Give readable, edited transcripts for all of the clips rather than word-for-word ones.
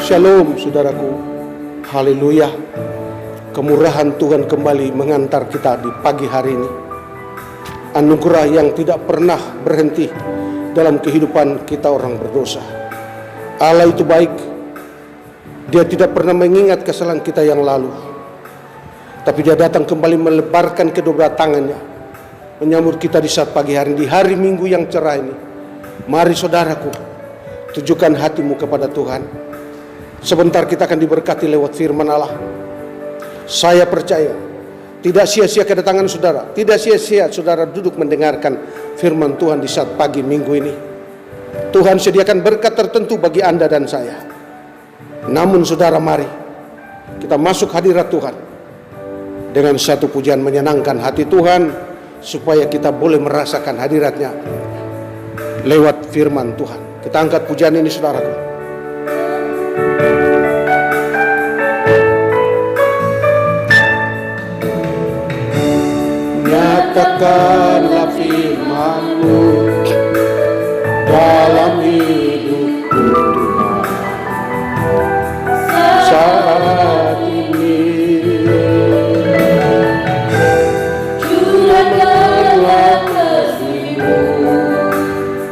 Shalom saudaraku, haleluya. Kemurahan Tuhan kembali mengantar kita di pagi hari ini. Anugerah yang tidak pernah berhenti dalam kehidupan kita orang berdosa. Allah itu baik. Dia tidak pernah mengingat kesalahan kita yang lalu, tapi Dia datang kembali melebarkan kedua belah tangannya, menyambut kita di saat pagi hari, di hari Minggu yang cerah ini. Mari saudaraku, tujukan hatimu kepada Tuhan. Sebentar kita akan diberkati lewat firman Allah. Saya percaya tidak sia-sia kedatangan saudara, tidak sia-sia saudara duduk mendengarkan firman Tuhan di saat pagi Minggu ini. Tuhan sediakan berkat tertentu bagi Anda dan saya. Namun saudara, mari kita masuk hadirat Tuhan dengan satu pujian menyenangkan hati Tuhan, supaya kita boleh merasakan hadiratnya lewat firman Tuhan. Kita angkat pujian ini saudaraku. Nyatakanlah firman-Mu dalam hidupku Tuhan saat ini. Curahkanlah kasih-Mu,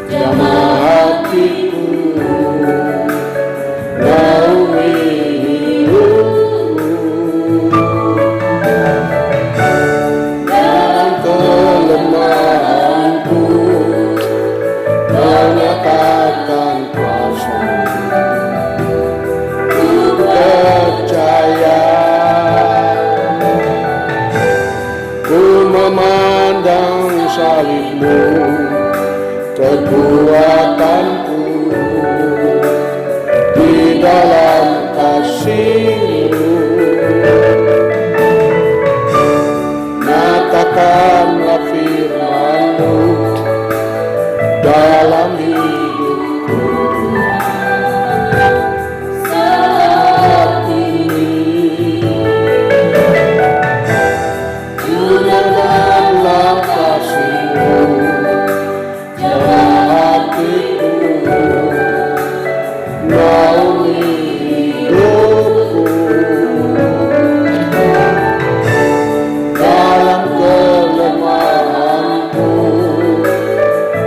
jamah hatiku, naungi hidupku. Dalam kelemahanku, Kau nyatakan kuasa-Mu. Ku percaya, ku memandang salib-Mu, kekuatanku di dalam kasih-Mu. Nyatakanlah firman-Mu dalam hidupku saat ini. Curahkanlah kasih-Mu, jamah hatiku, naungi hidupku. Dalam kelemahanku,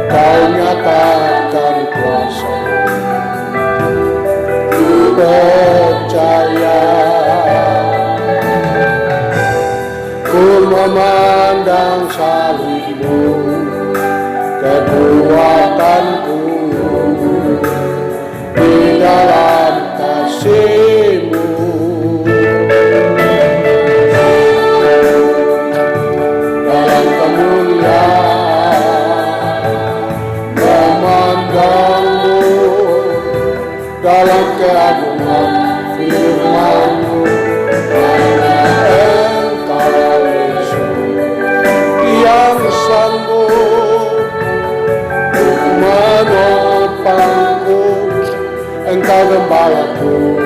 Kau nyatakan kuasa-Mu. Ku percaya, ku memandang salib-Mu, kekuatanku di dalam kasih-Mu. Dalam kemuliaan memandang-Mu, dalam keagungan firman-Mu, hanya Engkau Yesus yang sanggup untuk menopangku. Engkau gembalaku,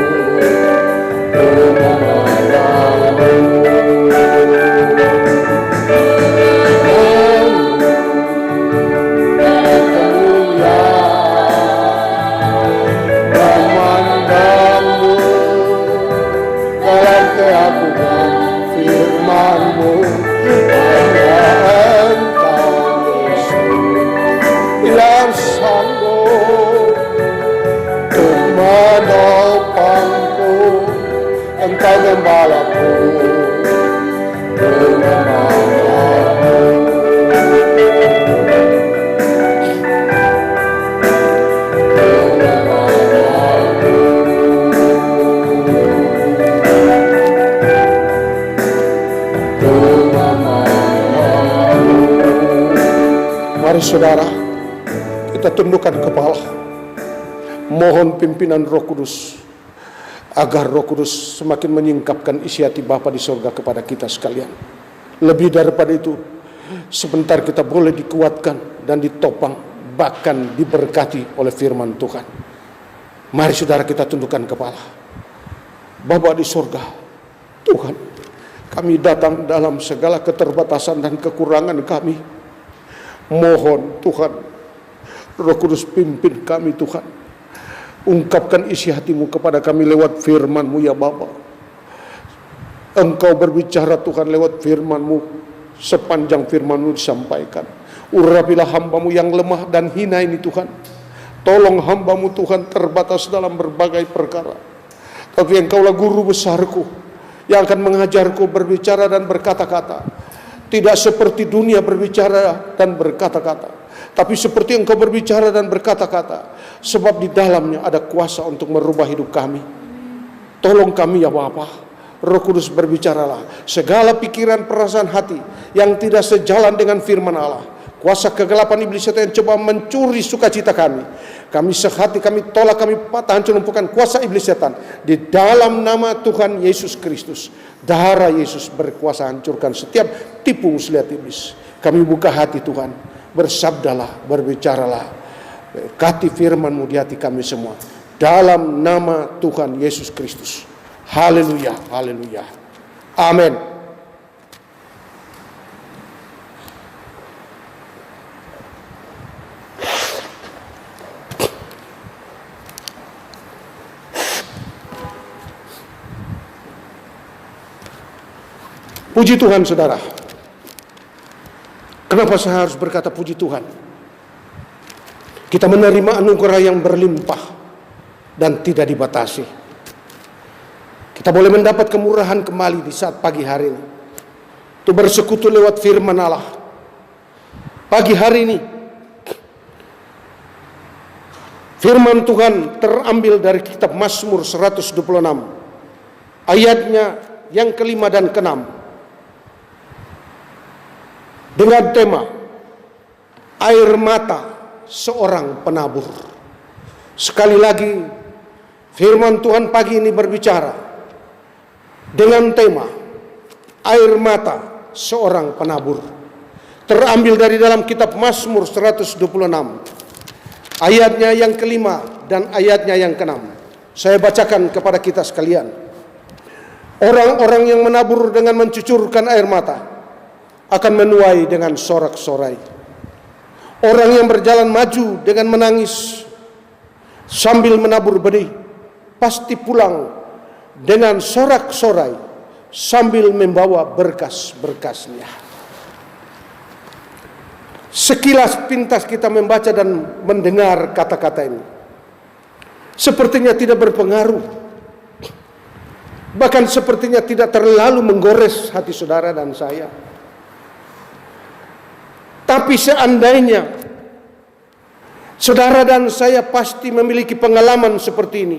ku memandang-Mu. Memandang-Mu, dalam keagungan firman-Mu, hanya Engkau Yesus yang sanggup untuk menopangku. Engkau gembalaku, ku memandang-Mu. Ku memandang-Mu. Mari saudara, kita tundukkan kepala. Mohon pimpinan Roh Kudus, agar Roh Kudus semakin menyingkapkan isi hati Bapa di surga kepada kita sekalian. Lebih daripada itu, sebentar kita boleh dikuatkan dan ditopang, bahkan diberkati oleh firman Tuhan. Mari saudara, kita tundukkan kepala. Bapa di surga, Tuhan, kami datang dalam segala keterbatasan dan kekurangan kami. Mohon Tuhan, Roh Kudus pimpin kami Tuhan. Ungkapkan isi hatimu kepada kami lewat firman-Mu ya Bapa. Engkau berbicara Tuhan lewat firman-Mu, sepanjang firman-Mu disampaikan. Urapilah hamba-Mu yang lemah dan hina ini Tuhan. Tolong hamba-Mu Tuhan, terbatas dalam berbagai perkara. Tapi Engkaulah guru besarku, yang akan mengajarku berbicara dan berkata-kata. Tidak seperti dunia berbicara dan berkata-kata, tapi seperti Engkau berbicara dan berkata-kata. Sebab di dalamnya ada kuasa untuk merubah hidup kami. Tolong kami ya Bapa. Roh Kudus berbicaralah. Segala pikiran, perasaan hati yang tidak sejalan dengan firman Allah, kuasa kegelapan iblis setan yang coba mencuri sukacita kami, kami sehati, kami tolak, kami patah hancur lumpuhkan kuasa iblis setan. Di dalam nama Tuhan Yesus Kristus, darah Yesus berkuasa hancurkan setiap tipu muslihat iblis. Kami buka hati Tuhan, bersabdalah, berbicaralah. Berkati firman-Mu di hati kami semua. Dalam nama Tuhan Yesus Kristus. Haleluya, haleluya. Amin. Puji Tuhan saudara. Kenapa saya harus berkata puji Tuhan? Kita menerima anugerah yang berlimpah dan tidak dibatasi. Kita boleh mendapat kemurahan kembali di saat pagi hari ini. Itu bersekutu lewat firman Allah. Pagi hari ini, firman Tuhan terambil dari kitab Mazmur 126. Ayatnya yang kelima dan keenam. Dengan tema, air mata seorang penabur. Sekali lagi, firman Tuhan pagi ini berbicara dengan tema air mata seorang penabur. Terambil dari dalam kitab Mazmur 126, ayatnya yang kelima dan ayatnya yang keenam. Saya bacakan kepada kita sekalian. Orang-orang yang menabur dengan mencucurkan air mata akan menuai dengan sorak-sorai. Orang yang berjalan maju dengan menangis sambil menabur benih pasti pulang dengan sorak-sorai sambil membawa berkas-berkasnya. Sekilas pintas kita membaca dan mendengar kata-kata ini, sepertinya tidak berpengaruh, bahkan sepertinya tidak terlalu menggores hati saudara dan saya. Tapi seandainya saudara dan saya pasti memiliki pengalaman seperti ini,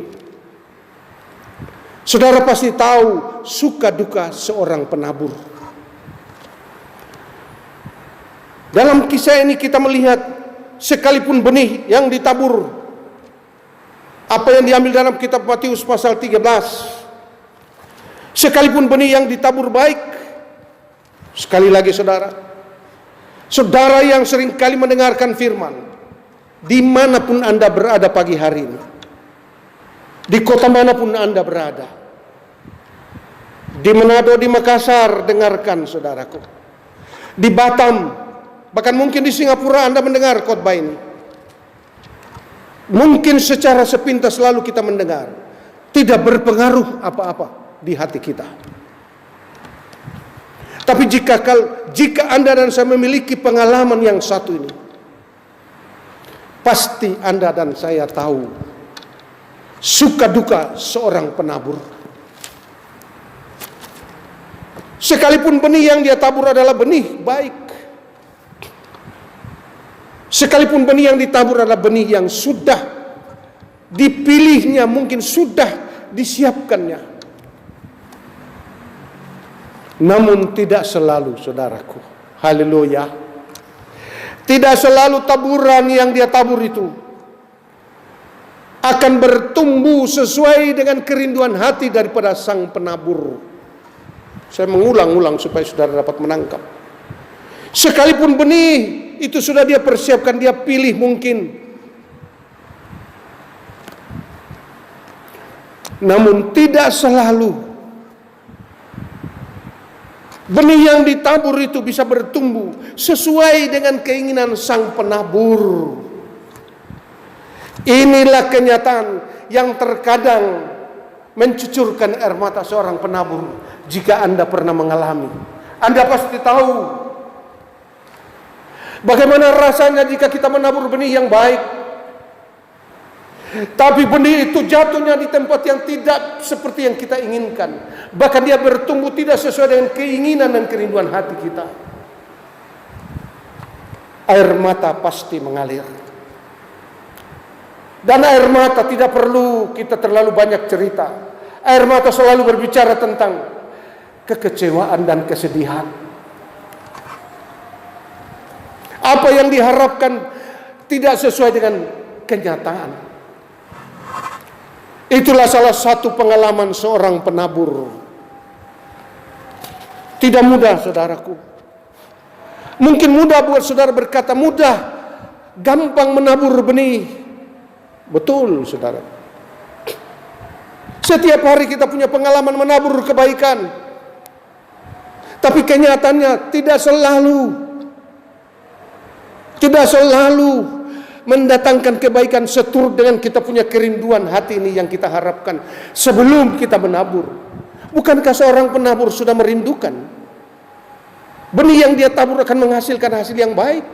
saudara pasti tahu suka duka seorang penabur. Dalam kisah ini kita melihat sekalipun benih yang ditabur, apa yang diambil dalam kitab Matius pasal 13, sekalipun benih yang ditabur baik, sekali lagi saudara yang sering kali mendengarkan firman, dimanapun Anda berada pagi hari ini, di kota manapun Anda berada, di Manado, di Makassar, dengarkan saudaraku, di Batam, bahkan mungkin di Singapura Anda mendengar khotbah ini. Mungkin secara sepintas lalu kita mendengar, tidak berpengaruh apa-apa di hati kita. Tapi jika Anda dan saya memiliki pengalaman yang satu ini, pasti Anda dan saya tahu suka duka seorang penabur. Sekalipun benih yang dia tabur adalah benih baik, sekalipun benih yang ditabur adalah benih yang sudah dipilihnya, mungkin sudah disiapkannya, namun tidak selalu saudaraku. Haleluya. Tidak selalu taburan yang dia tabur itu akan bertumbuh sesuai dengan kerinduan hati daripada sang penabur. Saya mengulang-ulang supaya saudara dapat menangkap. Sekalipun benih itu sudah dia persiapkan, dia pilih mungkin, namun tidak selalu benih yang ditabur itu bisa bertumbuh sesuai dengan keinginan sang penabur. Inilah kenyataan yang terkadang mencucurkan air mata seorang penabur. Jika Anda pernah mengalami, Anda pasti tahu bagaimana rasanya jika kita menabur benih yang baik, tapi benih itu jatuhnya di tempat yang tidak seperti yang kita inginkan. Bahkan dia bertumbuh tidak sesuai dengan keinginan dan kerinduan hati kita. Air mata pasti mengalir. Dan air mata tidak perlu kita terlalu banyak cerita. Air mata selalu berbicara tentang kekecewaan dan kesedihan. Apa yang diharapkan tidak sesuai dengan kenyataan. Itulah salah satu pengalaman seorang penabur. Tidak mudah, saudaraku. Mungkin mudah buat saudara berkata, mudah, gampang menabur benih. Betul, saudara. Setiap hari kita punya pengalaman menabur kebaikan. Tapi kenyataannya tidak selalu mendatangkan kebaikan seturut dengan kita punya kerinduan hati ini yang kita harapkan sebelum kita menabur. Bukankah seorang penabur sudah merindukan benih yang dia tabur akan menghasilkan hasil yang baik?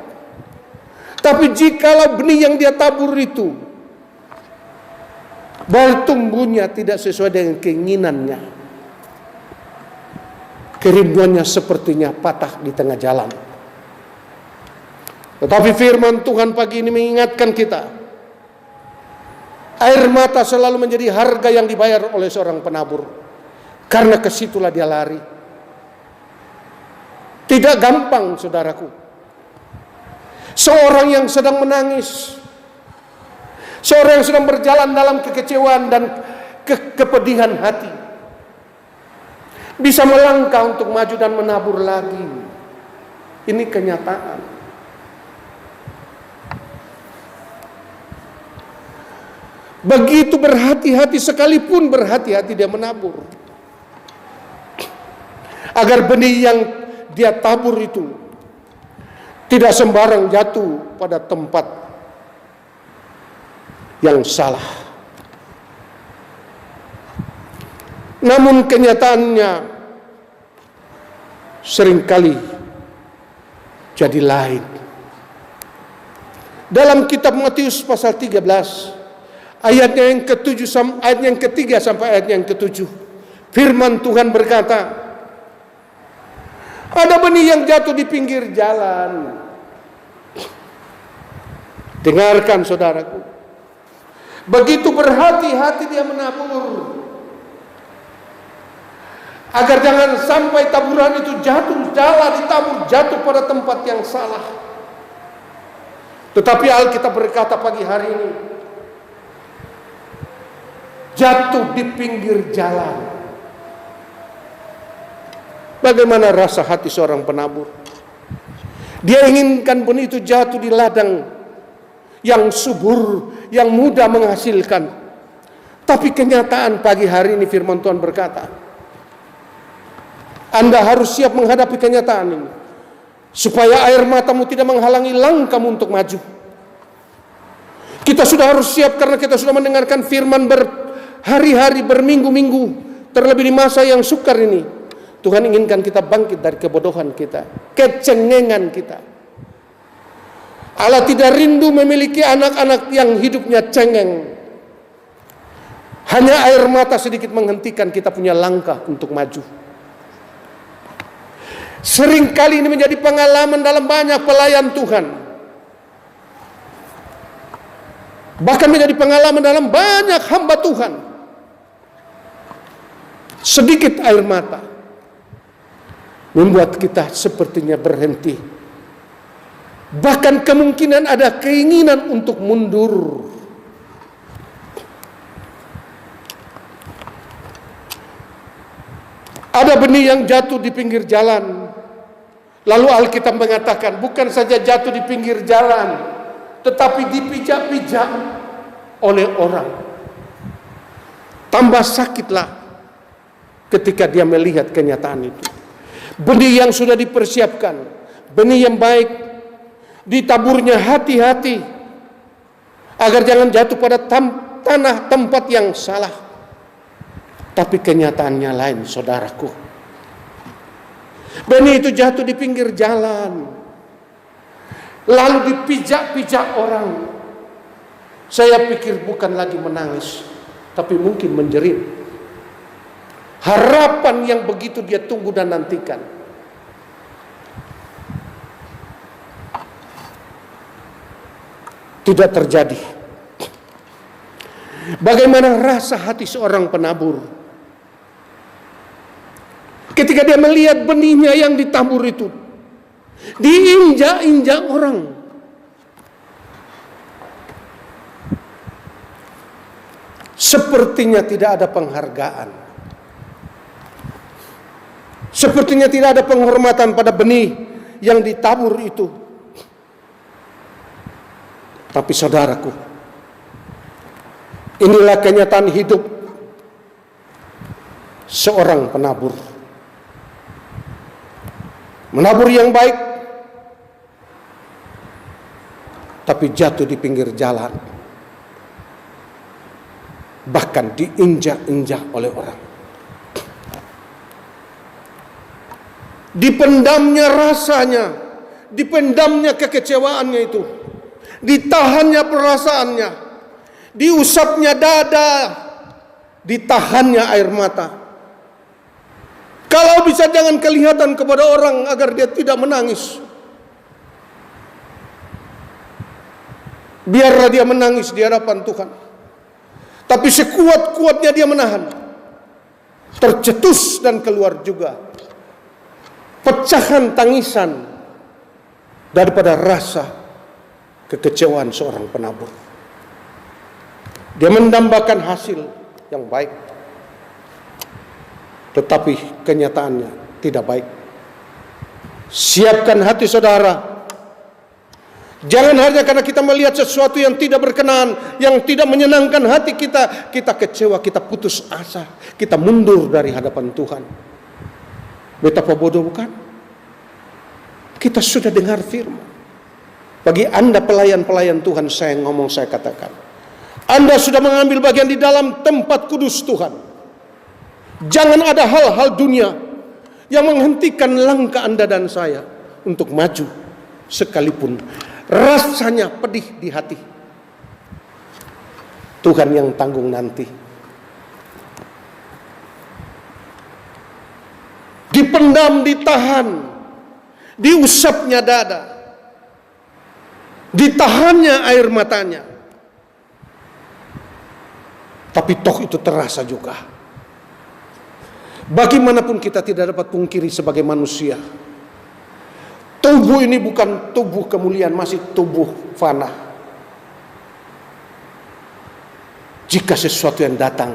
Tapi jikalau benih yang dia tabur itu bertumbuhnya tidak sesuai dengan keinginannya, kerinduannya sepertinya patah di tengah jalan. Tetapi firman Tuhan pagi ini mengingatkan kita, air mata selalu menjadi harga yang dibayar oleh seorang penabur. Karena kesitulah dia lari. Tidak gampang, saudaraku. Seorang yang sedang menangis, seorang yang sedang berjalan dalam kekecewaan dan kepedihan hati, bisa melangkah untuk maju dan menabur lagi. Ini kenyataan. Begitu berhati-hati, sekalipun berhati-hati dia menabur, agar benih yang dia tabur itu tidak sembarang jatuh pada tempat yang salah. Namun kenyataannya seringkali jadi lain. Dalam kitab Matius pasal 13, ayatnya yang ke-7 ayat yang ke-3 sampai ayat yang ke-7, firman Tuhan berkata, ada benih yang jatuh di pinggir jalan. Dengarkan, saudaraku. Begitu berhati-hati dia menabur, agar jangan sampai taburan itu jatuh, ditabur jatuh pada tempat yang salah. Tetapi Alkitab berkata pagi hari ini, jatuh di pinggir jalan. Bagaimana rasa hati seorang penabur? Dia inginkan benih itu jatuh di ladang yang subur, yang mudah menghasilkan. Tapi kenyataan pagi hari ini firman Tuhan berkata, Anda harus siap menghadapi kenyataan ini, supaya air matamu tidak menghalangi langkahmu untuk maju. Kita sudah harus siap karena kita sudah mendengarkan firman berhari-hari, berminggu-minggu, terlebih di masa yang sukar ini. Tuhan inginkan kita bangkit dari kebodohan kita, kecengengan kita. Allah tidak rindu memiliki anak-anak yang hidupnya cengeng. Hanya air mata sedikit menghentikan kita punya langkah untuk maju. Seringkali ini menjadi pengalaman dalam banyak pelayan Tuhan. Bahkan menjadi pengalaman dalam banyak hamba Tuhan. Sedikit air mata membuat kita sepertinya berhenti Bahkan kemungkinan ada keinginan untuk mundur. Ada benih yang jatuh di pinggir jalan. Lalu Alkitab mengatakan bukan saja jatuh di pinggir jalan, tetapi dipijak-pijak oleh orang. Tambah sakitlah ketika dia melihat kenyataan itu. Benih yang sudah dipersiapkan, benih yang baik, ditaburnya hati-hati agar jangan jatuh pada tanah tempat yang salah. Tapi kenyataannya lain, saudaraku. Benih itu jatuh di pinggir jalan, lalu dipijak-pijak orang. Saya pikir bukan lagi menangis, tapi mungkin menjerit. Harapan yang begitu dia tunggu dan nantikan. Tidak terjadi. Bagaimana rasa hati seorang penabur ketika dia melihat benihnya yang ditabur itu diinjak-injak orang. Sepertinya tidak ada penghargaan. Sepertinya tidak ada penghormatan pada benih yang ditabur itu. Tapi saudaraku, inilah kenyataan hidup seorang penabur. Menabur yang baik, tapi jatuh di pinggir jalan, bahkan diinjak-injak oleh orang. Dipendamnya rasanya, dipendamnya kekecewaannya itu, ditahannya perasaannya, diusapnya dada, ditahannya air mata. Kalau bisa jangan kelihatan kepada orang agar dia tidak menangis. Biarlah dia menangis di hadapan Tuhan. Tapi sekuat-kuatnya dia menahan. Tercetus dan keluar juga pecahan tangisan daripada rasa kekecewaan seorang penabur. Dia mendambakan hasil yang baik, tetapi kenyataannya tidak baik. Siapkan hati saudara. Jangan hanya karena kita melihat sesuatu yang tidak berkenan, yang tidak menyenangkan hati kita, kita kecewa, kita putus asa, kita mundur dari hadapan Tuhan. Betapa bodoh bukan? Kita sudah dengar firman. Bagi Anda pelayan-pelayan Tuhan, saya katakan, Anda sudah mengambil bagian di dalam tempat kudus Tuhan. Jangan ada hal-hal dunia yang menghentikan langkah Anda dan saya untuk maju, sekalipun rasanya pedih di hati. Tuhan yang tanggung nanti. Dipendam, ditahan, diusapnya dada, ditahannya air matanya. Tapi toh itu terasa juga. Bagaimanapun kita tidak dapat pungkiri sebagai manusia, tubuh ini bukan tubuh kemuliaan, masih tubuh fana. Jika sesuatu yang datang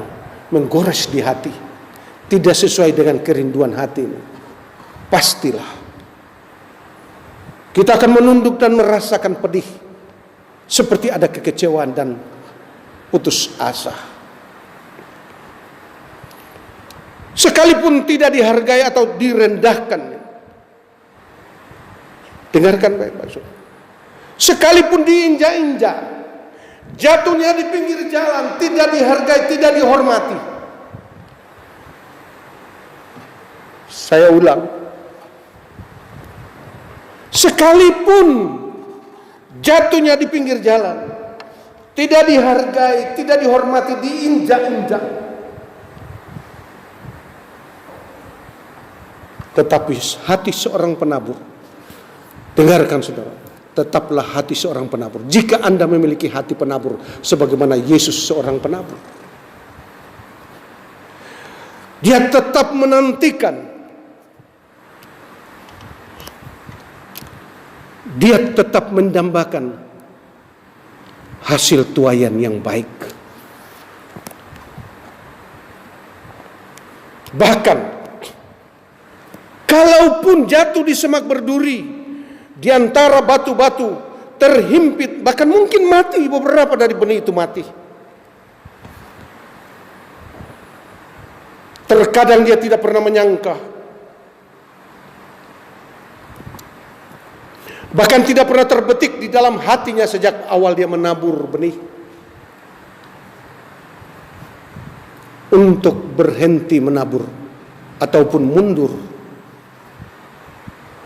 menggores di hati, tidak sesuai dengan kerinduan hati ini, pastilah kita akan menunduk dan merasakan pedih, seperti ada kekecewaan dan putus asa. Sekalipun tidak dihargai atau direndahkan, dengarkan baik-baik. Sekalipun diinjak-injak, jatuhnya di pinggir jalan, tidak dihargai, tidak dihormati. Saya ulang, sekalipun jatuhnya di pinggir jalan, tidak dihargai, tidak dihormati, diinjak-injak, tetapi hati seorang penabur, dengarkan saudara, tetaplah hati seorang penabur. Jika Anda memiliki hati penabur, sebagaimana Yesus seorang penabur, dia tetap menantikan dia tetap mendambakan hasil tuaian yang baik. Bahkan kalaupun jatuh di semak berduri, di antara batu-batu, terhimpit, bahkan mungkin mati, beberapa dari benih itu mati. Terkadang dia tidak pernah menyangka, bahkan tidak pernah terbetik di dalam hatinya sejak awal dia menabur benih, untuk berhenti menabur ataupun mundur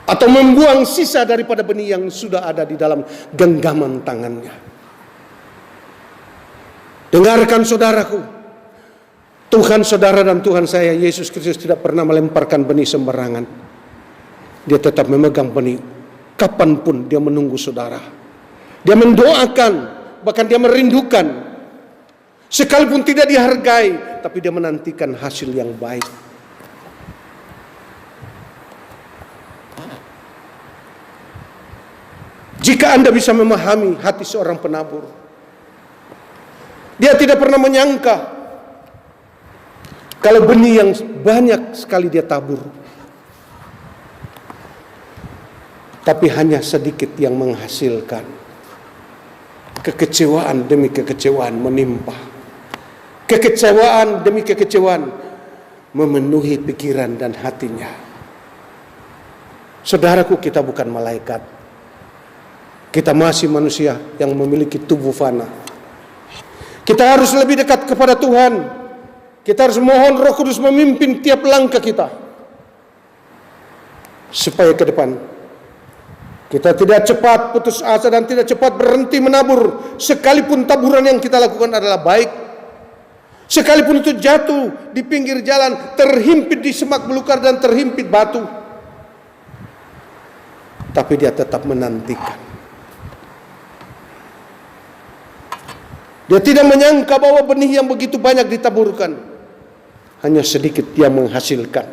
atau membuang sisa daripada benih yang sudah ada di dalam genggaman tangannya. Dengarkan saudaraku, Tuhan saudara dan Tuhan saya Yesus Kristus tidak pernah melemparkan benih sembarangan. Dia tetap memegang benih. Kapanpun dia menunggu saudara, dia mendoakan, bahkan dia merindukan. Sekalipun tidak dihargai, tapi dia menantikan hasil yang baik. Jika Anda bisa memahami hati seorang penabur, dia tidak pernah menyangka kalau benih yang banyak sekali dia tabur, tapi hanya sedikit yang menghasilkan. Kekecewaan demi kekecewaan menimpa. Kekecewaan demi kekecewaan memenuhi pikiran dan hatinya. Saudaraku, kita bukan malaikat. Kita masih manusia yang memiliki tubuh fana. Kita harus lebih dekat kepada Tuhan. Kita harus mohon Roh Kudus memimpin tiap langkah kita, supaya ke depan kita tidak cepat putus asa dan tidak cepat berhenti menabur. Sekalipun taburan yang kita lakukan adalah baik, sekalipun itu jatuh di pinggir jalan, terhimpit di semak belukar dan terhimpit batu, tapi dia tetap menantikan. Dia tidak menyangka bahwa benih yang begitu banyak ditaburkan, hanya sedikit dia menghasilkan.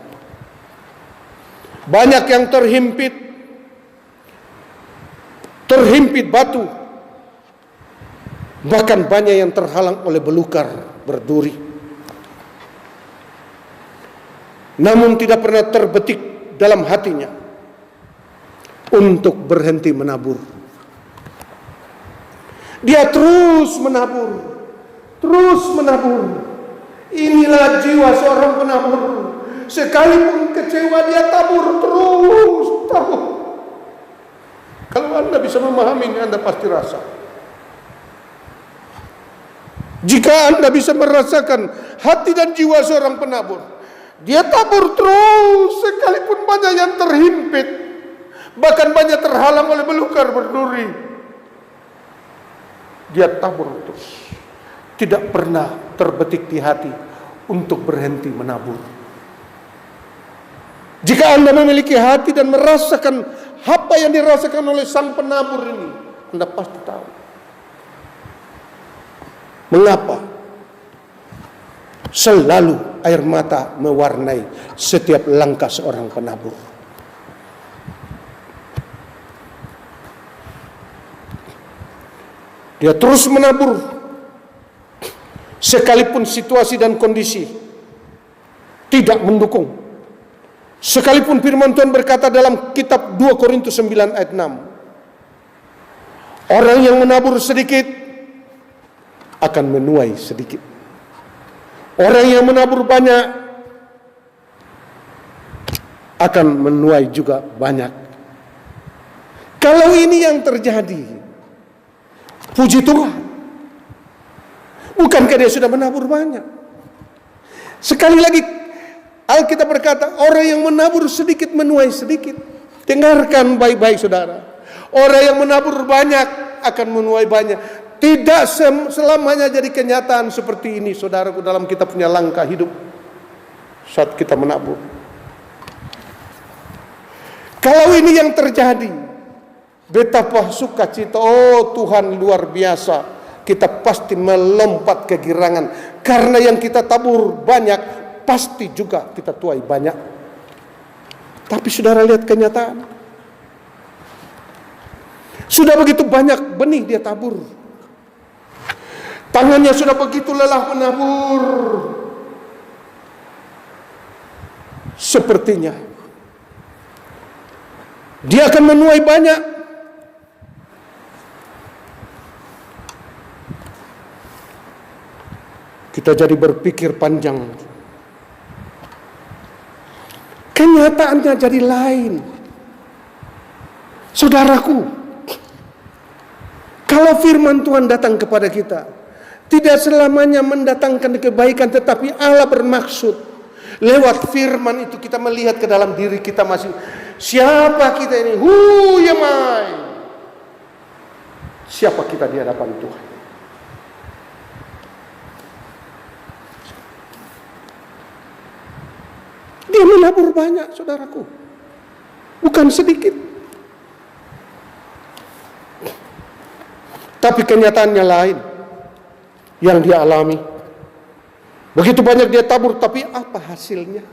Banyak yang terhimpit batu, bahkan banyak yang terhalang oleh belukar berduri. Namun tidak pernah terbetik dalam hatinya untuk berhenti menabur. Dia terus menabur, terus menabur. Inilah jiwa seorang penabur. Sekalipun kecewa, dia tabur terus, tabur. Kalau Anda bisa memahami ini, Anda pasti rasa. Jika Anda bisa merasakan hati dan jiwa seorang penabur, dia tabur terus, sekalipun banyak yang terhimpit, bahkan banyak terhalang oleh belukar berduri. Dia tabur terus, tidak pernah terbetik di hati untuk berhenti menabur. Jika Anda memiliki hati dan merasakan apa yang dirasakan oleh sang penabur ini, Anda pasti tahu mengapa selalu air mata mewarnai setiap langkah seorang penabur. Dia terus menabur, sekalipun situasi dan kondisi tidak mendukung. Sekalipun firman Tuhan berkata dalam kitab 2 Korintus 9 ayat 6, orang yang menabur sedikit akan menuai sedikit. Orang yang menabur banyak akan menuai juga banyak. Kalau ini yang terjadi, puji Tuhan. Bukankah dia sudah menabur banyak? Sekali lagi Alkitab berkata, orang yang menabur sedikit menuai sedikit. Dengarkan baik-baik saudara. Orang yang menabur banyak akan menuai banyak. Tidak selamanya jadi kenyataan seperti ini, saudaraku, dalam kita punya langkah hidup saat kita menabur. Kalau ini yang terjadi, betapa sukacita, oh Tuhan luar biasa, kita pasti melompat kegirangan. Karena yang kita tabur banyak, pasti juga kita tuai banyak. Tapi saudara lihat kenyataan. Sudah begitu banyak benih dia tabur. Tangannya sudah begitu lelah menabur. Sepertinya dia akan menuai banyak. Kita jadi berpikir panjang. Kenyataannya jadi lain. Saudaraku, kalau firman Tuhan datang kepada kita, tidak selamanya mendatangkan kebaikan, tetapi Allah bermaksud lewat firman itu kita melihat ke dalam diri kita masing. Siapa kita ini? Who am I? Siapa kita di hadapan Tuhan? Dia menabur banyak, saudaraku. Bukan sedikit. Tapi kenyataannya lain yang dia alami. Begitu banyak dia tabur, tapi apa hasilnya?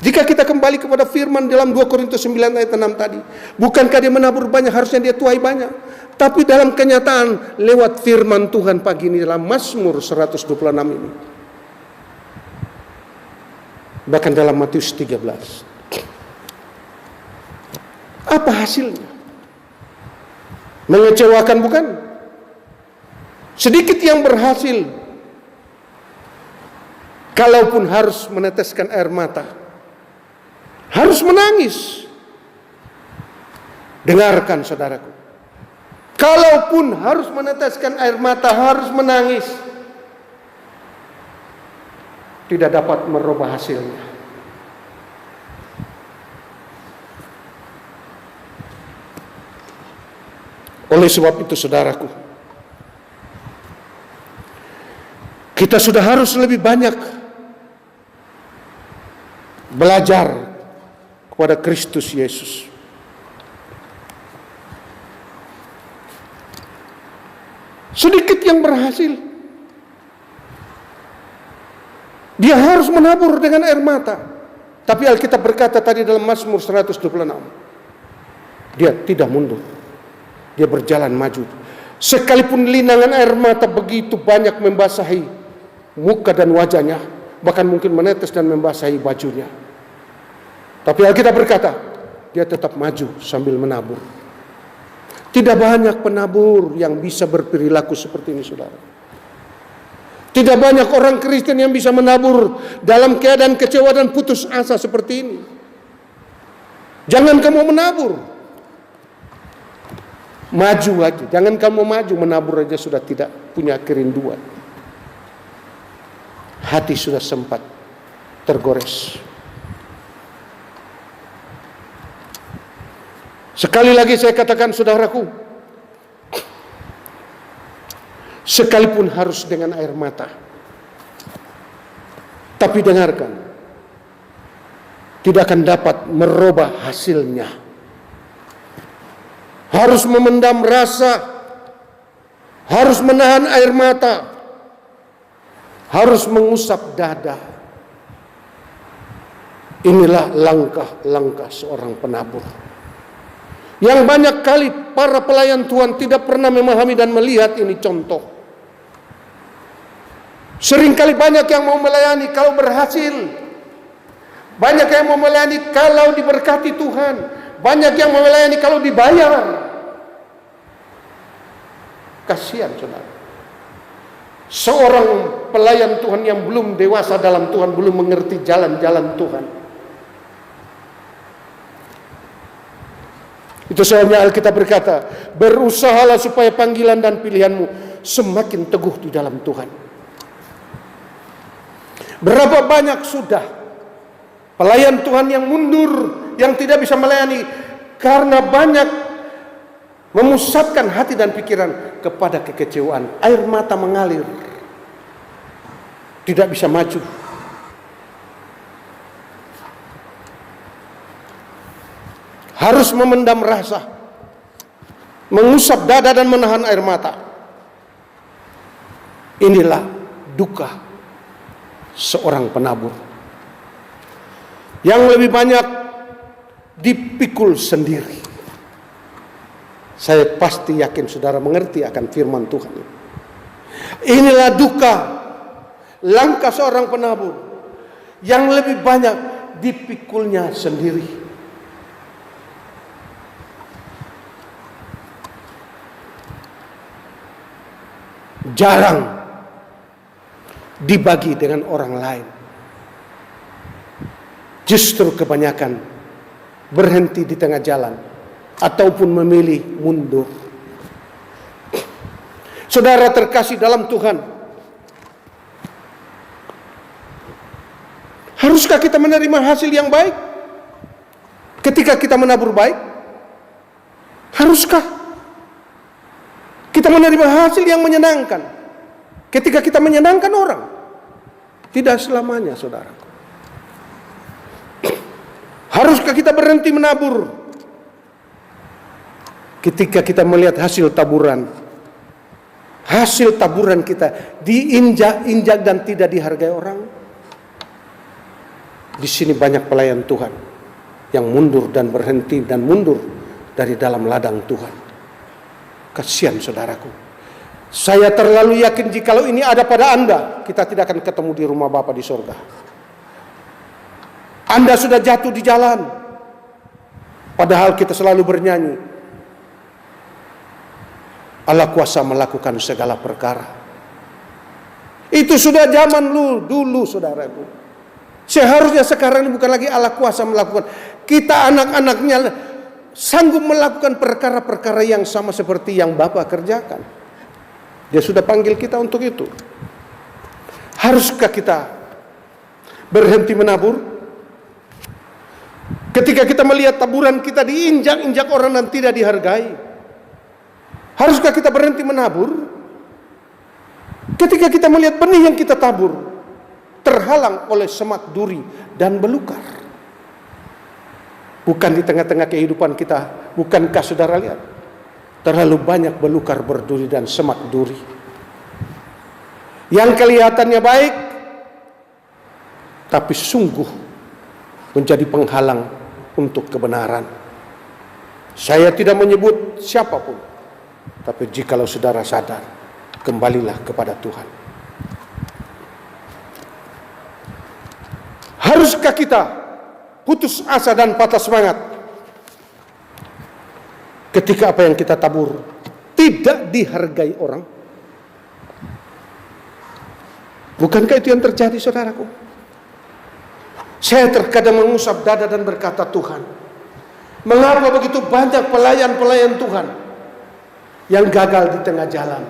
Jika kita kembali kepada firman dalam 2 Korintus 9 ayat 6 tadi, bukankah dia menabur banyak, harusnya dia tuai banyak. Tapi dalam kenyataan lewat firman Tuhan pagi ini dalam Mazmur 126 ini, bahkan dalam Matius 13, apa hasilnya? Mengecewakan bukan? Sedikit yang berhasil, kalaupun harus meneteskan air mata, harus menangis. Dengarkan saudaraku, kalaupun harus meneteskan air mata, harus menangis, tidak dapat merubah hasilnya. Oleh sebab itu saudaraku, kita sudah harus lebih banyak belajar kepada Kristus Yesus. Sedikit yang berhasil, dia harus menabur dengan air mata. Tapi Alkitab berkata tadi dalam Mazmur 126, dia tidak mundur. Dia berjalan maju. Sekalipun linangan air mata begitu banyak membasahi muka dan wajahnya, bahkan mungkin menetes dan membasahi bajunya, tapi Alkitab berkata, dia tetap maju sambil menabur. Tidak banyak penabur yang bisa berperilaku seperti ini, saudara. Tidak banyak orang Kristen yang bisa menabur dalam keadaan kecewa dan putus asa seperti ini. Jangan kamu menabur, maju aja. Jangan kamu maju, menabur aja sudah tidak punya kerinduan. Hati sudah sempat tergores. Sekali lagi saya katakan saudaraku, sekalipun harus dengan air mata, tapi dengarkan, tidak akan dapat merubah hasilnya. Harus memendam rasa, harus menahan air mata, harus mengusap dada. Inilah langkah-langkah seorang penabur. Yang banyak kali para pelayan Tuhan tidak pernah memahami dan melihat ini contoh. Seringkali banyak yang mau melayani kalau berhasil. Banyak yang mau melayani kalau diberkati Tuhan. Banyak yang mau melayani kalau dibayar. Kasihan saudara. Seorang pelayan Tuhan yang belum dewasa dalam Tuhan, belum mengerti jalan-jalan Tuhan. Itu sebabnya Alkitab berkata, berusahalah supaya panggilan dan pilihanmu semakin teguh di dalam Tuhan. Berapa banyak sudah pelayan Tuhan yang mundur, yang tidak bisa melayani karena banyak memusatkan hati dan pikiran kepada kekecewaan. Air mata mengalir, tidak bisa maju. Harus memendam rasa, mengusap dada dan menahan air mata. Inilah duka seorang penabur. Yang lebih banyak dipikul sendiri. Saya pasti yakin saudara mengerti akan firman Tuhan. Inilah duka langkah seorang penabur yang lebih banyak dipikulnya sendiri. Jarang dibagi dengan orang lain. Justru kebanyakan berhenti di tengah jalan ataupun memilih mundur. Saudara terkasih dalam Tuhan, haruskah kita menerima hasil yang baik ketika kita menabur baik? Haruskah kita menerima hasil yang menyenangkan ketika kita menyenangkan orang? Tidak selamanya, saudara. Haruskah kita berhenti menabur ketika kita melihat hasil taburan kita diinjak-injak dan tidak dihargai orang? Di sini banyak pelayan Tuhan yang mundur dan berhenti dan mundur dari dalam ladang Tuhan. Kasihan saudaraku. Saya terlalu yakin jikalau ini ada pada Anda, kita tidak akan ketemu di rumah Bapa di surga. Anda sudah jatuh di jalan, padahal kita selalu bernyanyi, Allah kuasa melakukan segala perkara. Itu sudah zaman dulu, saudaraku. Seharusnya sekarang ini bukan lagi Allah kuasa melakukan. Kita anak-anaknya sanggup melakukan perkara-perkara yang sama seperti yang Bapa kerjakan. Dia sudah panggil kita untuk itu. Haruskah kita berhenti menabur ketika kita melihat taburan kita diinjak-injak orang dan tidak dihargai? Haruskah kita berhenti menabur ketika kita melihat benih yang kita tabur terhalang oleh semak duri dan belukar? Bukan di tengah-tengah kehidupan kita, bukankah saudara lihat terlalu banyak belukar berduri dan semak duri yang kelihatannya baik tapi sungguh menjadi penghalang untuk kebenaran. Saya tidak menyebut siapapun, tapi jikalau saudara sadar, kembalilah kepada Tuhan. Haruskah kita putus asa dan patah semangat ketika apa yang kita tabur tidak dihargai orang? Bukankah itu yang terjadi, saudaraku? Saya terkadang mengusap dada dan berkata, Tuhan, mengapa begitu banyak pelayan-pelayan Tuhan yang gagal di tengah jalan,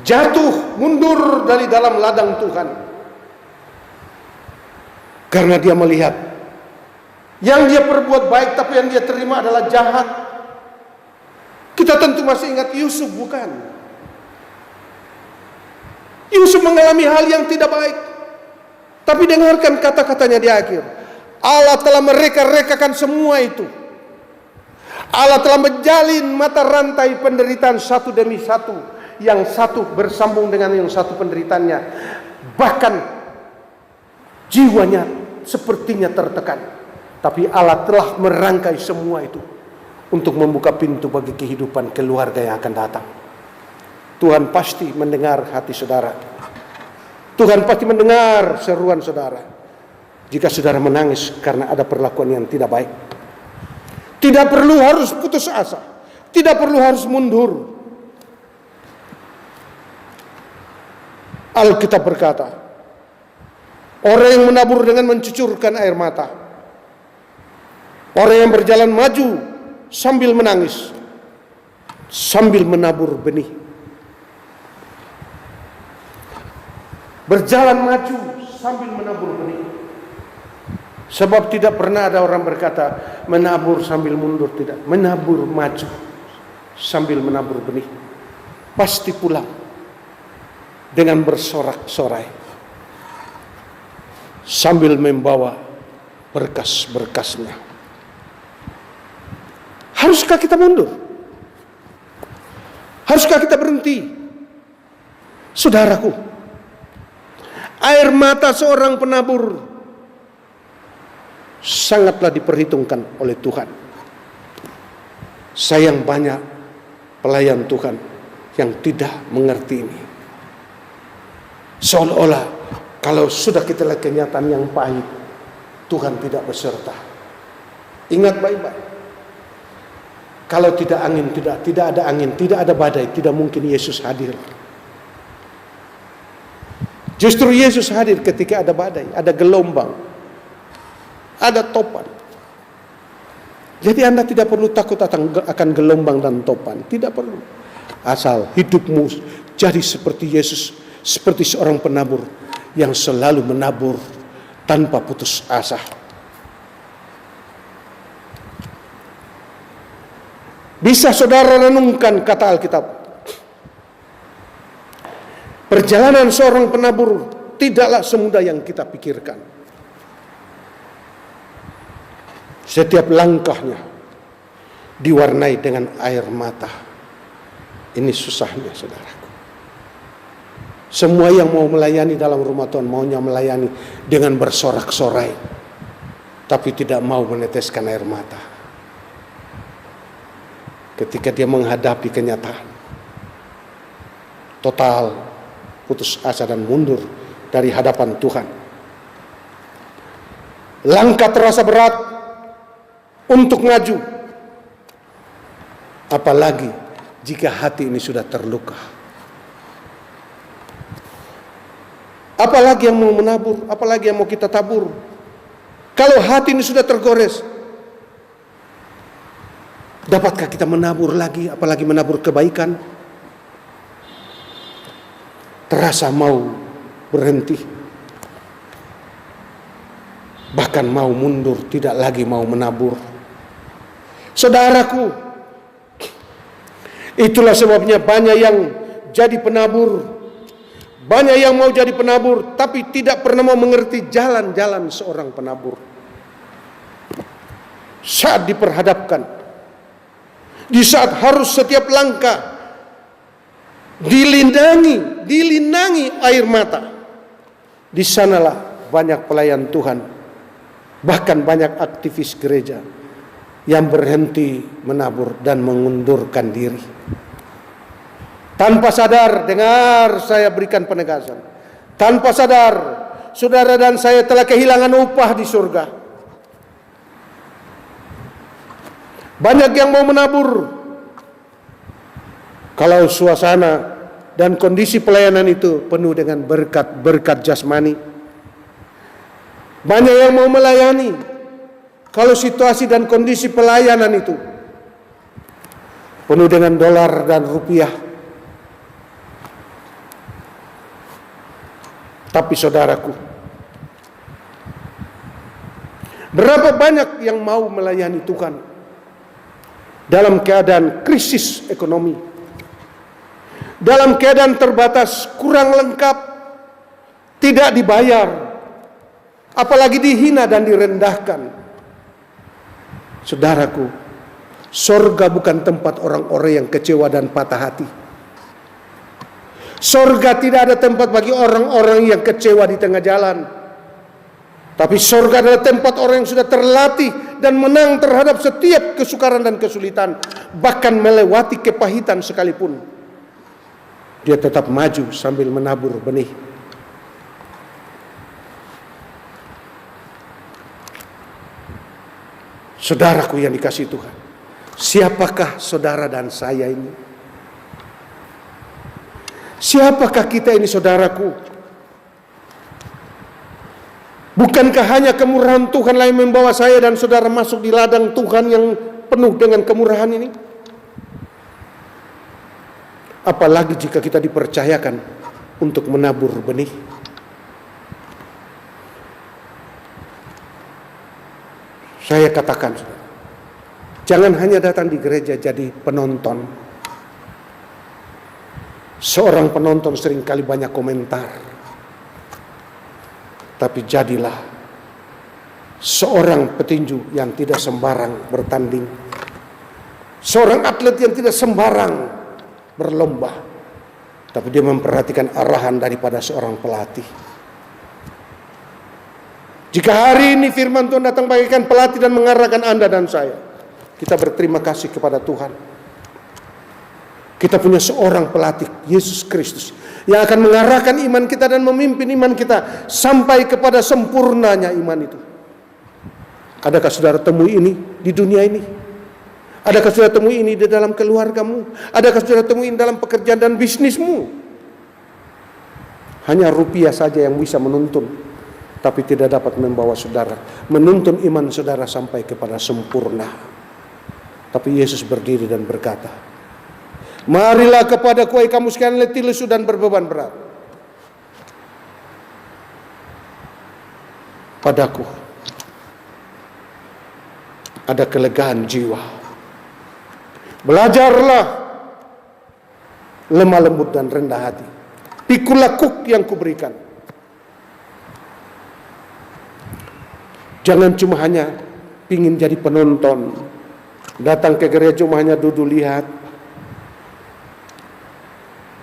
jatuh mundur dari dalam ladang Tuhan karena dia melihat yang dia perbuat baik tapi yang dia terima adalah jahat. Kita tentu masih ingat Yusuf, bukan? Yusuf mengalami hal yang tidak baik, tapi dengarkan kata-katanya di akhir. Allah telah mereka-rekakan semua itu. Allah telah menjalin mata rantai penderitaan satu demi satu, yang satu bersambung dengan yang satu penderitaannya. Bahkan jiwanya sepertinya tertekan, tapi Allah telah merangkai semua itu untuk membuka pintu bagi kehidupan keluarga yang akan datang. Tuhan pasti mendengar hati saudara. Tuhan pasti mendengar seruan saudara. Jika saudara menangis karena ada perlakuan yang tidak baik, tidak perlu harus putus asa, tidak perlu harus mundur. Alkitab berkata, orang yang menabur dengan mencucurkan air mata, orang yang berjalan maju sambil menangis, sambil menabur benih. Berjalan maju sambil menabur benih. Sebab tidak pernah ada orang berkata menabur sambil mundur, tidak. Menabur maju sambil menabur benih. Pasti pulang dengan bersorak-sorai sambil membawa berkas-berkasnya. Haruskah kita mundur? Haruskah kita berhenti? Saudaraku, air mata seorang penabur sangatlah diperhitungkan oleh Tuhan. Sayang banyak pelayan Tuhan yang tidak mengerti ini. Seolah-olah kalau sudah kita lihat kenyataan yang pahit, Tuhan tidak beserta. Ingat baik-baik. Kalau tidak angin, tidak ada angin, tidak ada badai, tidak mungkin Yesus hadir. Justru Yesus hadir ketika ada badai, ada gelombang, ada topan. Jadi Anda tidak perlu takut akan gelombang dan topan, tidak perlu. Asal hidupmu jadi seperti Yesus, seperti seorang penabur yang selalu menabur tanpa putus asa. Bisa saudara renungkan kata Alkitab. Perjalanan seorang penabur tidaklah semudah yang kita pikirkan. Setiap langkahnya diwarnai dengan air mata. Ini susahnya, saudaraku. Semua yang mau melayani dalam rumah Tuhan maunya melayani dengan bersorak-sorai, tapi tidak mau meneteskan air mata. Ketika dia menghadapi kenyataan, total putus asa dan mundur dari hadapan Tuhan. Langkah terasa berat untuk maju, apalagi jika hati ini sudah terluka. Apalagi yang mau menabur, apalagi yang mau kita tabur. Kalau hati ini sudah tergores, dapatkah kita menabur lagi, apalagi menabur kebaikan? Terasa mau berhenti, bahkan mau mundur, tidak lagi mau menabur. Saudaraku, itulah sebabnya banyak yang jadi penabur, banyak yang mau jadi penabur, tapi tidak pernah mau mengerti jalan-jalan seorang penabur. Saat diperhadapkan, di saat harus setiap langkah dilinangi air mata, di sanalah banyak pelayan Tuhan, bahkan banyak aktivis gereja yang berhenti menabur dan mengundurkan diri. Tanpa sadar, dengar saya berikan penegasan, tanpa sadar saudara dan saya telah kehilangan upah di surga. Banyak yang mau menabur, kalau suasana dan kondisi pelayanan itu penuh dengan berkat jasmani. Banyak yang mau melayani, kalau situasi dan kondisi pelayanan itu penuh dengan dolar dan rupiah. Tapi saudaraku, berapa banyak yang mau melayani Tuhan dalam keadaan krisis ekonomi, dalam keadaan terbatas, kurang lengkap, tidak dibayar, apalagi dihina dan direndahkan. Saudaraku, sorga bukan tempat orang-orang yang kecewa dan patah hati. Sorga tidak ada tempat bagi orang-orang yang kecewa di tengah jalan. Tapi sorga adalah tempat orang yang sudah terlatih dan menang terhadap setiap kesukaran dan kesulitan, bahkan melewati kepahitan sekalipun. Dia tetap maju sambil menabur benih. Saudaraku yang dikasihi Tuhan, siapakah saudara dan saya ini? Siapakah kita ini, saudaraku? Bukankah hanya kemurahan Tuhan yang membawa saya dan saudara masuk di ladang Tuhan yang penuh dengan kemurahan ini? Apalagi jika kita dipercayakan untuk menabur benih. Saya katakan, jangan hanya datang di gereja jadi penonton. Seorang penonton seringkali banyak komentar. Tapi jadilah seorang petinju yang tidak sembarang bertanding, seorang atlet yang tidak sembarang berlomba, tapi dia memperhatikan arahan daripada seorang pelatih. Jika hari ini firman Tuhan datang bagaikan pelatih dan mengarahkan Anda dan saya, Kita berterima kasih kepada Tuhan. Kita punya seorang pelatih, Yesus Kristus, yang akan mengarahkan iman kita dan memimpin iman kita sampai kepada sempurnanya iman itu. Adakah saudara temui ini di dunia ini? Adakah saudara temui ini di dalam keluargamu? Adakah saudara temui ini dalam pekerjaan dan bisnismu? Hanya rupiah saja yang bisa menuntun, tapi tidak dapat membawa saudara, menuntun iman saudara sampai kepada sempurna. Tapi Yesus berdiri dan berkata, marilah kepadaku hai kamu sekalian letih lesu dan berbeban berat. Padaku ada kelegaan jiwa. Belajarlah lemah lembut dan rendah hati. Pikulah kuk yang kuberikan. Jangan cuma hanya pingin jadi penonton, datang ke gereja cuma hanya duduk lihat.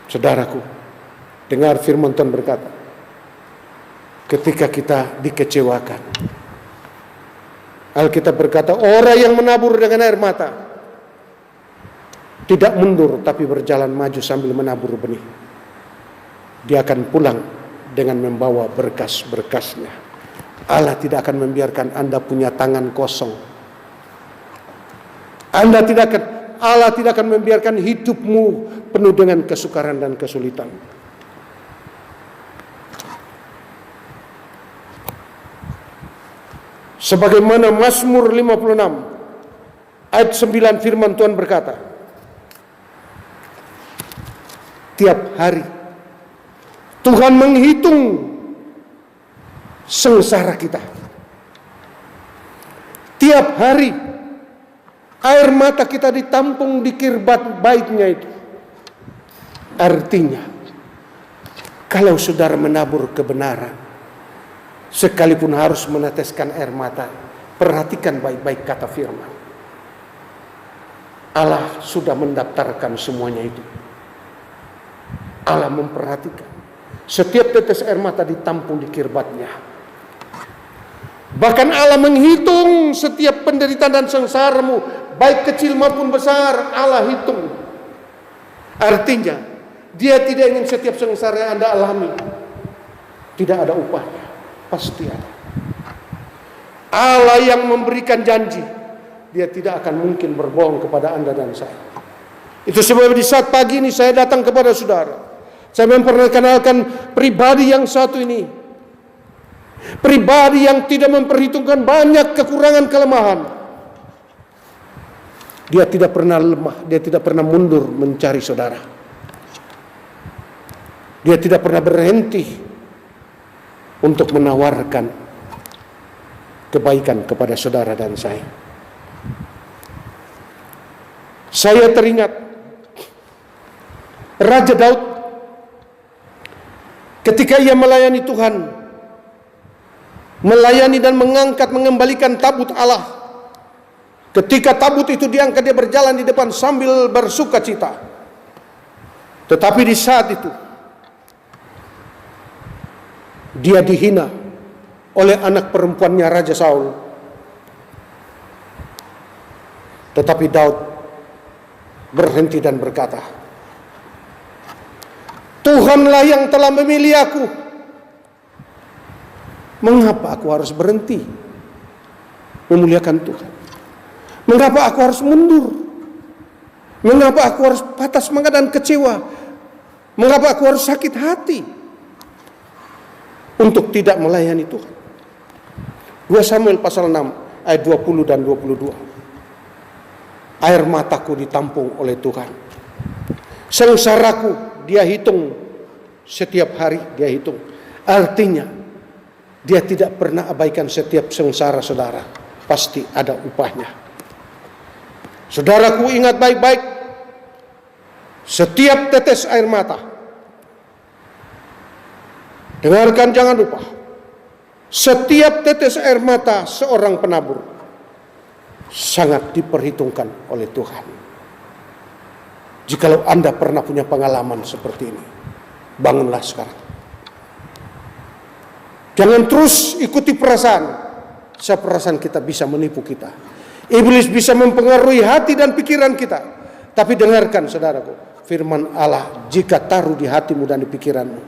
Saudaraku, dengar firman Tuhan berkata, ketika kita dikecewakan, Alkitab berkata, orang yang menabur dengan air mata tidak mundur tapi berjalan maju sambil menabur benih. Dia akan pulang dengan membawa berkas-berkasnya. Allah tidak akan membiarkan Anda punya tangan kosong. Allah tidak akan membiarkan hidupmu penuh dengan kesukaran dan kesulitan. Sebagaimana Mazmur 56 ayat 9 firman Tuhan berkata, tiap hari Tuhan menghitung sengsara kita. Tiap hari air mata kita ditampung di kirbat baitnya itu. Artinya, kalau saudara menabur kebenaran, sekalipun harus meneteskan air mata, perhatikan baik-baik kata firman. Allah sudah mendaftarkan semuanya itu. Allah memperhatikan. Setiap tetes air mata ditampung di kirbatnya. Bahkan Allah menghitung setiap penderitaan dan sengsaramu, baik kecil maupun besar, Allah hitung. Artinya, Dia tidak ingin setiap sengsara yang Anda alami tidak ada upahnya. Pasti ada. Allah yang memberikan janji, Dia tidak akan mungkin berbohong kepada Anda dan saya. Itu sebab di saat pagi ini saya datang kepada saudara. Saya memperkenalkan pribadi yang satu ini. Pribadi yang tidak memperhitungkan banyak kekurangan kelemahan. Dia tidak pernah lemah, dia tidak pernah mundur mencari saudara. Dia tidak pernah berhenti untuk menawarkan kebaikan kepada saudara dan saya. Saya teringat Raja Daud ketika ia melayani Tuhan, melayani dan mengembalikan tabut Allah. Ketika tabut itu diangkat, dia berjalan di depan sambil bersuka cita. Tetapi di saat itu, dia dihina oleh anak perempuannya Raja Saul. Tetapi Daud berhenti dan berkata, Tuhanlah yang telah memilih aku. Mengapa aku harus berhenti memuliakan Tuhan? Mengapa aku harus mundur? Mengapa aku harus patah semangat dan kecewa? Mengapa aku harus sakit hati untuk tidak melayani Tuhan? 2 Samuel pasal 6 ayat 20 dan 22. Air mataku ditampung oleh Tuhan. Sengsaraku dia hitung setiap hari, dia hitung. Artinya dia tidak pernah abaikan setiap sengsara saudara. Pasti ada upahnya. Saudaraku, ingat baik-baik, setiap tetes air mata, dengarkan, jangan lupa, setiap tetes air mata seorang penabur sangat diperhitungkan oleh Tuhan. Jikalau Anda pernah punya pengalaman seperti ini, bangunlah sekarang. Jangan terus ikuti perasaan. Perasaan kita bisa menipu kita. Iblis bisa mempengaruhi hati dan pikiran kita. Tapi dengarkan saudaraku, firman Allah, jika taruh di hatimu dan di pikiranmu,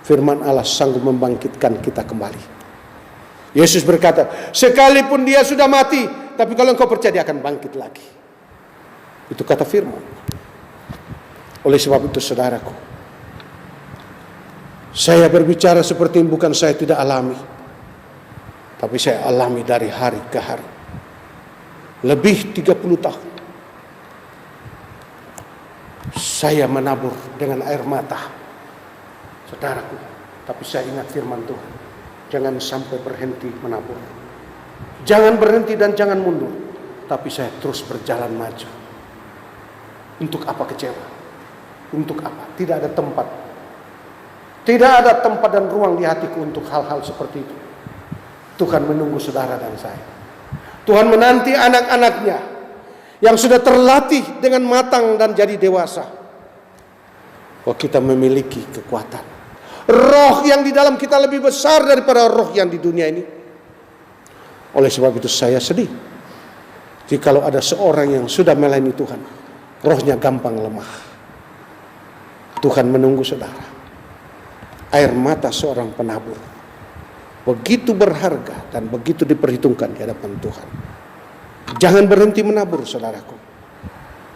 firman Allah sanggup membangkitkan kita kembali. Yesus berkata, sekalipun dia sudah mati, tapi kalau engkau percaya dia akan bangkit lagi. Itu kata firman. Oleh sebab itu saudaraku, saya berbicara seperti ini bukan saya tidak alami, tapi saya alami dari hari ke hari. Lebih 30 tahun saya menabur dengan air mata, saudaraku. Tapi saya ingat firman Tuhan, jangan sampai berhenti menabur. Jangan berhenti dan jangan mundur. Tapi saya terus berjalan maju. Untuk apa kecewa? Untuk apa? Tidak ada tempat. Tidak ada tempat dan ruang di hatiku untuk hal-hal seperti itu. Tuhan menunggu saudara dan saya. Tuhan menanti anak-anaknya yang sudah terlatih dengan matang dan jadi dewasa. Oh, kita memiliki kekuatan. Roh yang di dalam kita lebih besar daripada roh yang di dunia ini. Oleh sebab itu saya sedih jikalau ada seorang yang sudah melayani Tuhan, rohnya gampang lemah. Tuhan menunggu saudara. Air mata seorang penabur begitu berharga dan begitu diperhitungkan di hadapan Tuhan. Jangan berhenti menabur saudaraku.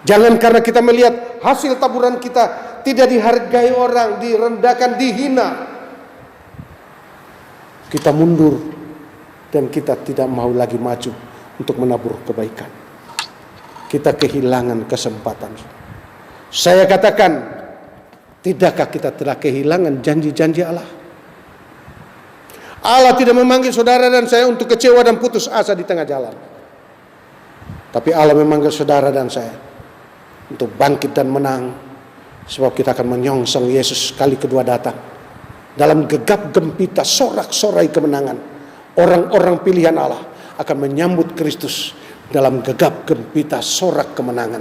Jangan karena kita melihat hasil taburan kita tidak dihargai orang, direndahkan, dihina, kita mundur dan kita tidak mau lagi maju untuk menabur kebaikan. Kita kehilangan kesempatan. Saya katakan, tidakkah kita telah kehilangan janji-janji Allah? Allah tidak memanggil saudara dan saya untuk kecewa dan putus asa di tengah jalan. Tapi Allah memanggil saudara dan saya untuk bangkit dan menang. Sebab kita akan menyongsong Yesus kali kedua datang. Dalam gegap gempita sorak-sorai kemenangan. Orang-orang pilihan Allah akan menyambut Kristus dalam gegap gempita sorak kemenangan.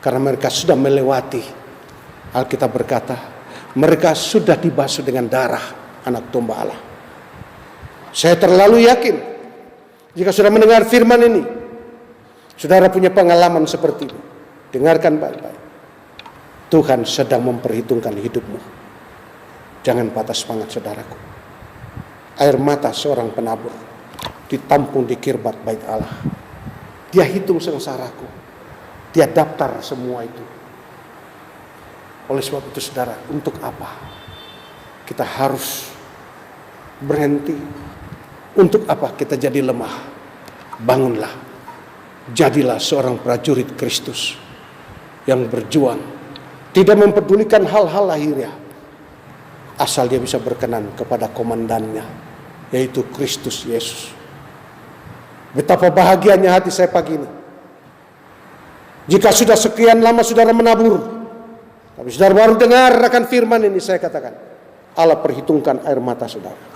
Karena mereka sudah melewati. Alkitab berkata, mereka sudah dibasuh dengan darah anak domba Allah. Saya terlalu yakin jika sudah mendengar firman ini, saudara punya pengalaman seperti ini. Dengarkan baik-baik. Tuhan sedang memperhitungkan hidupmu. Jangan patah semangat saudaraku. Air mata seorang penabur ditampung di kirbat bait Allah. Dia hitung sengsaraku. Dia daftar semua itu. Oleh sebab itu saudara, untuk apa kita harus berhenti? Untuk apa kita jadi lemah? Bangunlah. Jadilah seorang prajurit Kristus yang berjuang, tidak mempedulikan hal-hal lahiriah, asal dia bisa berkenan kepada komandannya, yaitu Kristus Yesus. Betapa bahagianya hati saya pagi ini. Jika sudah sekian lama saudara menabur, tapi saudara baru dengar akan firman ini, saya katakan, Allah perhitungkan air mata saudara.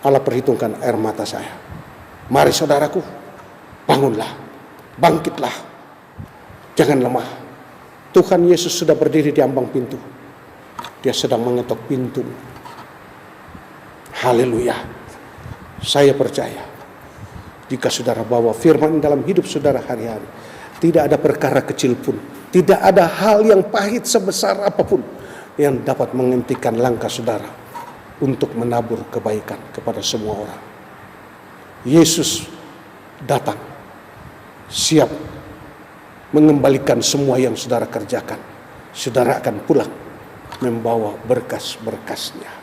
Allah perhitungkan air mata saya. Mari saudaraku, bangunlah, bangkitlah, jangan lemah. Tuhan Yesus sudah berdiri di ambang pintu. Dia sedang mengetok pintu. Haleluya. Saya percaya, jika saudara bawa firman dalam hidup saudara hari-hari, tidak ada perkara kecil pun, tidak ada hal yang pahit sebesar apapun yang dapat menghentikan langkah saudara untuk menabur kebaikan kepada semua orang. Yesus datang, siap mengembalikan semua yang saudara kerjakan. Saudara akan pulang membawa berkas-berkasnya.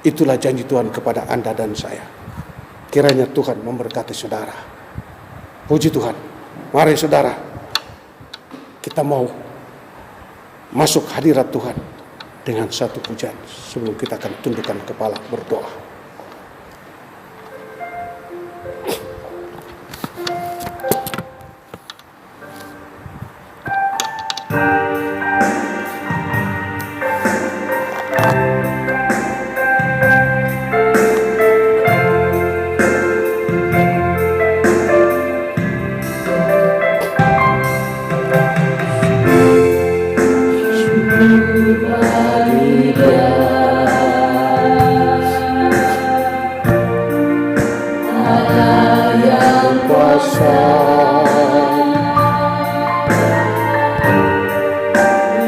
Itulah janji Tuhan kepada Anda dan saya. Kiranya Tuhan memberkati saudara. Puji Tuhan. Mari saudara, kita mau masuk hadirat Tuhan dengan satu pujian sebelum kita akan tundukkan kepala berdoa.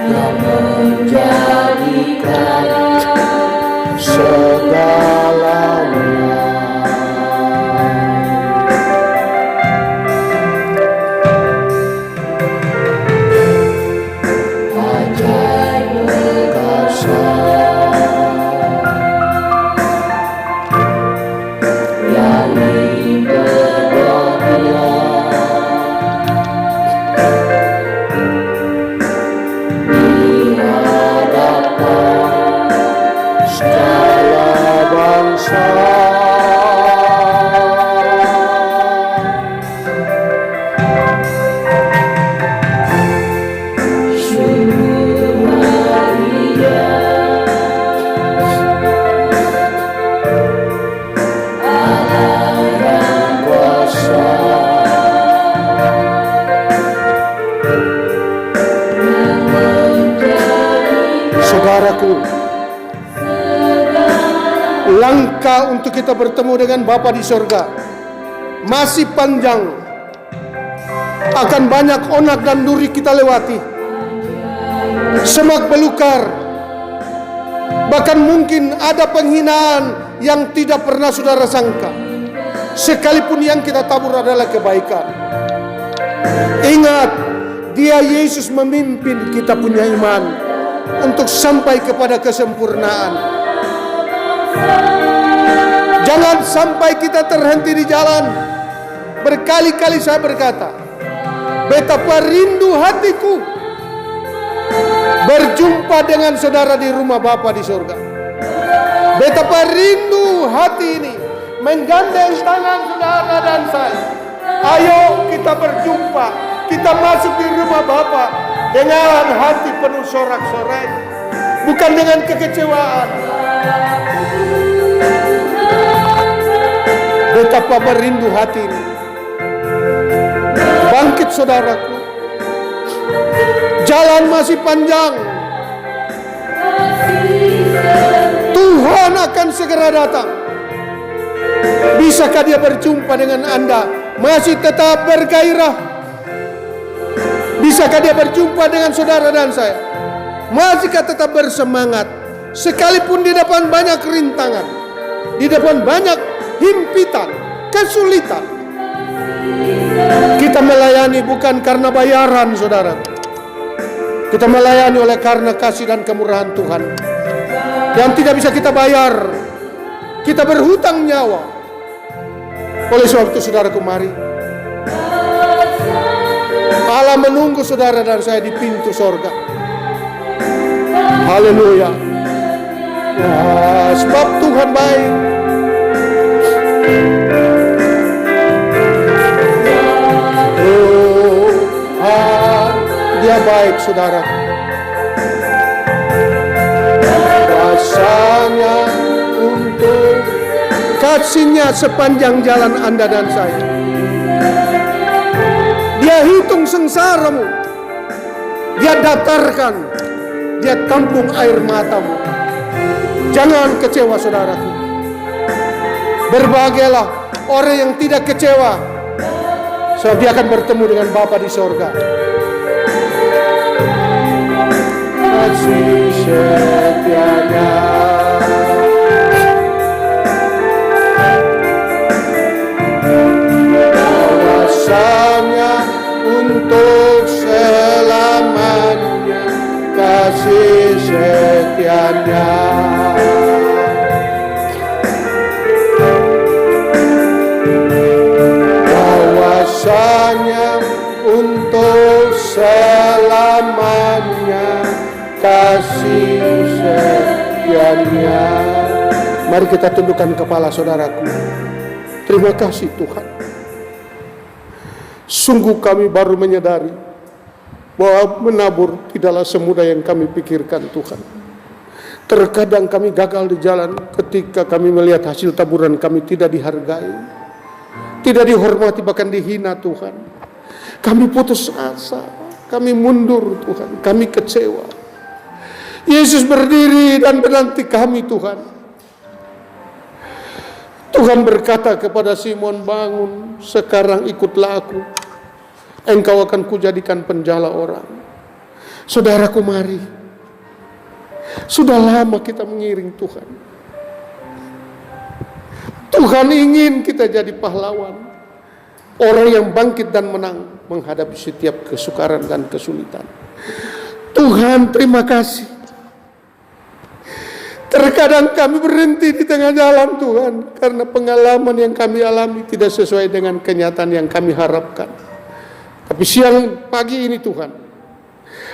yang menjadikan segalanya. Ajaib kasih yang berdoa di hadapan segala bangsa. Saudaraku, langkah untuk kita bertemu dengan Bapa di sorga masih panjang. Akan banyak onak dan duri kita lewati, semak belukar, bahkan mungkin ada penghinaan yang tidak pernah saudara sangka, sekalipun yang kita tabur adalah kebaikan. Ingat, Dia Yesus memimpin kita punya iman untuk sampai kepada kesempurnaan. Jangan sampai kita terhenti di jalan. Berkali-kali saya berkata, betapa rindu hatiku berjumpa dengan saudara di rumah Bapa di surga. Betapa rindu hati ini menggandeng tangan saudara dan saya. Ayo kita berjumpa, kita masuk di rumah Bapa dengan hati penuh sorak-sorai, bukan dengan kekecewaan. Betapa merindu hati ini. Bangkit saudaraku, jalan masih panjang. Tuhan akan segera datang. Bisakah Dia berjumpa dengan Anda masih tetap bergairah? Bisakah Dia berjumpa dengan saudara dan saya? Masihkah tetap bersemangat? Sekalipun di depan banyak rintangan, di depan banyak himpitan, kesulitan, kita melayani bukan karena bayaran saudara. Kita melayani oleh karena kasih dan kemurahan Tuhan yang tidak bisa kita bayar. Kita berhutang nyawa. Oleh sebab itu saudaraku, mari Allah menunggu saudara dan saya di pintu sorga. Haleluya. Ya, sebab Tuhan baik. Tuhan, Dia baik saudara. Rasanya untuk kasih-Nya sepanjang jalan Anda dan saya. Dia hitung sengsaramu, Dia daftarkan, Dia tampung air matamu. Jangan kecewa saudaraku. Berbahagialah orang yang tidak kecewa, sebab dia akan bertemu dengan Bapa di sorga. Kasih setianya kawasannya untuk selamanya, kasih setianya. Kawasannya untuk selamanya, kasih setianya. Mari kita tundukkan kepala saudaraku. Terima kasih Tuhan. Sungguh kami baru menyadari bahwa menabur tidaklah semudah yang kami pikirkan Tuhan. Terkadang kami gagal di jalan ketika kami melihat hasil taburan kami tidak dihargai, tidak dihormati, bahkan dihina Tuhan. Kami putus asa, kami mundur Tuhan, kami kecewa. Yesus berdiri dan menanti kami Tuhan. Tuhan berkata kepada Simon, bangun, sekarang ikutlah aku. Engkau akan kujadikan penjala orang. Saudaraku, mari. Sudah lama kita mengiring Tuhan. Tuhan ingin kita jadi pahlawan. Orang yang bangkit dan menang menghadapi setiap kesukaran dan kesulitan. Tuhan, terima kasih. Terkadang kami berhenti di tengah jalan Tuhan, karena pengalaman yang kami alami tidak sesuai dengan kenyataan yang kami harapkan. Tapi siang pagi ini Tuhan,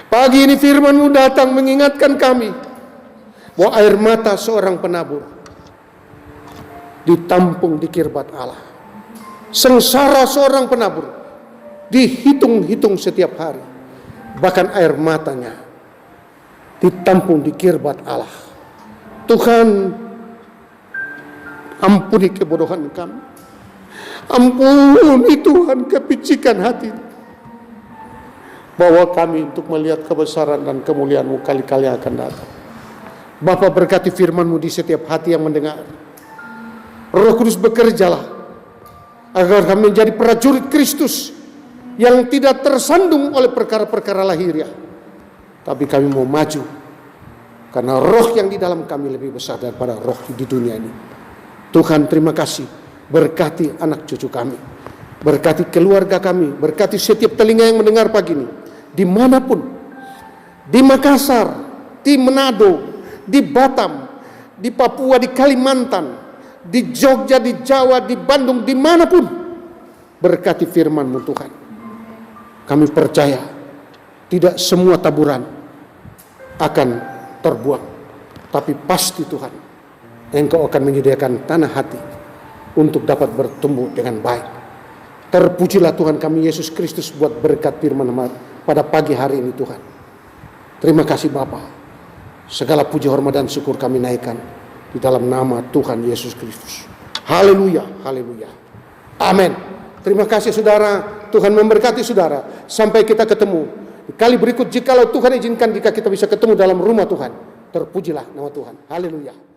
pagi ini firman-Mu datang mengingatkan kami bahwa air mata seorang penabur ditampung di kirbat Allah. Sengsara seorang penabur dihitung-hitung setiap hari. Bahkan air matanya ditampung di kirbat Allah. Tuhan, ampuni kebodohan kami. Ampuni Tuhan kepicikan hati, bawa kami untuk melihat kebesaran dan kemuliaan-Mu kali-kali yang akan datang. Bapa, berkati firman-Mu di setiap hati yang mendengar. Roh Kudus, bekerjalah agar kami menjadi prajurit Kristus yang tidak tersandung oleh perkara-perkara lahiriah, tapi kami mau maju karena roh yang di dalam kami lebih besar daripada roh di dunia ini. Tuhan, terima kasih. Berkati anak cucu kami, berkati keluarga kami, berkati setiap telinga yang mendengar pagi ini, dimanapun, di Makassar, di Manado, di Batam, di Papua, di Kalimantan, di Jogja, di Jawa, di Bandung, dimanapun. Berkati firman-Mu Tuhan. Kami percaya tidak semua taburan akan terbuang, tapi pasti Tuhan, Engkau akan menyediakan tanah hati untuk dapat bertumbuh dengan baik. Terpujilah Tuhan kami Yesus Kristus buat berkat firman pada pagi hari ini Tuhan. Terima kasih Bapa. Segala puji, hormat dan syukur kami naikkan di dalam nama Tuhan Yesus Kristus. Haleluya, haleluya. Amin. Terima kasih saudara. Tuhan memberkati saudara. Sampai kita ketemu di kali berikut, jikalau Tuhan izinkan, jika kita bisa ketemu dalam rumah Tuhan. Terpujilah nama Tuhan. Haleluya.